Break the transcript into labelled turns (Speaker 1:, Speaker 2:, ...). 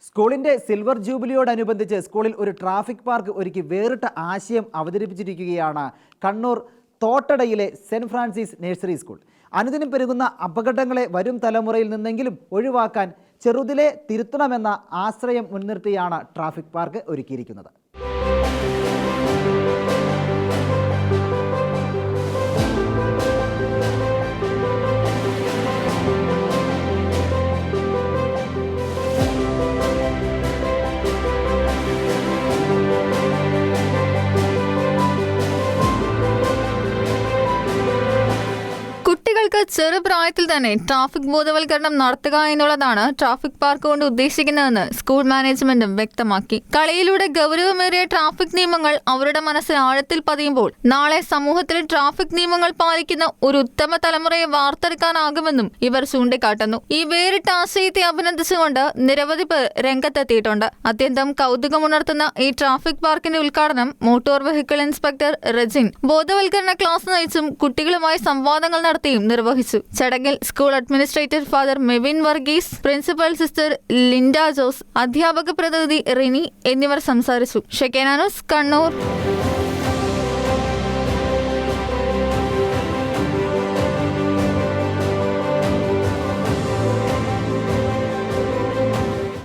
Speaker 1: സ്കൂളിന്റെ സിൽവർ ജൂബിലിയോടനുബന്ധിച്ച് സ്കൂളിൽ ഒരു ട്രാഫിക് പാർക്ക് ഒരുക്കി വേറിട്ട ആശയം അവതരിപ്പിച്ചിരിക്കുകയാണ് കണ്ണൂർ തോട്ടടയിലെ സെന്റ് ഫ്രാൻസിസ് നഴ്സറി സ്കൂൾ. അനുദിനം പെരുകുന്ന അപകടങ്ങളെ വരും തലമുറയിൽ നിന്നെങ്കിലും ഒഴിവാക്കാൻ ചെറുതിലെ തിരുത്തണമെന്ന ആശ്രയം മുൻനിർത്തിയാണ് ട്രാഫിക് പാർക്ക് ഒരുക്കിയിരിക്കുന്നത്.
Speaker 2: കുട്ടികൾക്ക് ചെറുപ്രായത്തിൽ തന്നെ ട്രാഫിക് ബോധവൽക്കരണം നടത്തുക എന്നുള്ളതാണ് ട്രാഫിക് പാർക്ക് കൊണ്ട് ഉദ്ദേശിക്കുന്നതെന്ന് സ്കൂൾ മാനേജ്മെന്റും വ്യക്തമാക്കി. കളിയിലൂടെ ഗൗരവമേറിയ ട്രാഫിക് നിയമങ്ങൾ അവരുടെ മനസ്സിൽ ആഴത്തിൽ പതിയുമ്പോൾ നാളെ സമൂഹത്തിൽ ട്രാഫിക് നിയമങ്ങൾ പാലിക്കുന്ന ഒരു ഉത്തമ തലമുറയെ വാർത്തെടുക്കാനാകുമെന്നും ഇവർ ചൂണ്ടിക്കാട്ടുന്നു. ഈ വേറിട്ട ആശയത്തെ അഭിനന്ദിച്ചുകൊണ്ട് നിരവധി പേർ രംഗത്തെത്തിയിട്ടുണ്ട്. അത്യന്തം കൗതുകമുണർത്തുന്ന ഈ ട്രാഫിക് പാർക്കിന്റെ ഉദ്ഘാടനം മോട്ടോർ വെഹിക്കിൾ ഇൻസ്പെക്ടർ റെജിൻ ബോധവൽക്കരണ ക്ലാസ് നയിച്ചും കുട്ടികളുമായി സംവാദങ്ങൾ നടത്തിയും നിർവഹിച്ചു. ചടങ്ങിൽ school administrator father Mevin Varghese, principal sister Linda Jose, അധ്യാപക പ്രതിനിധി റിനി എന്നിവർ സംസാരിച്ചു. ഷെക്കേന ന്യൂസ്, കണ്ണൂർ.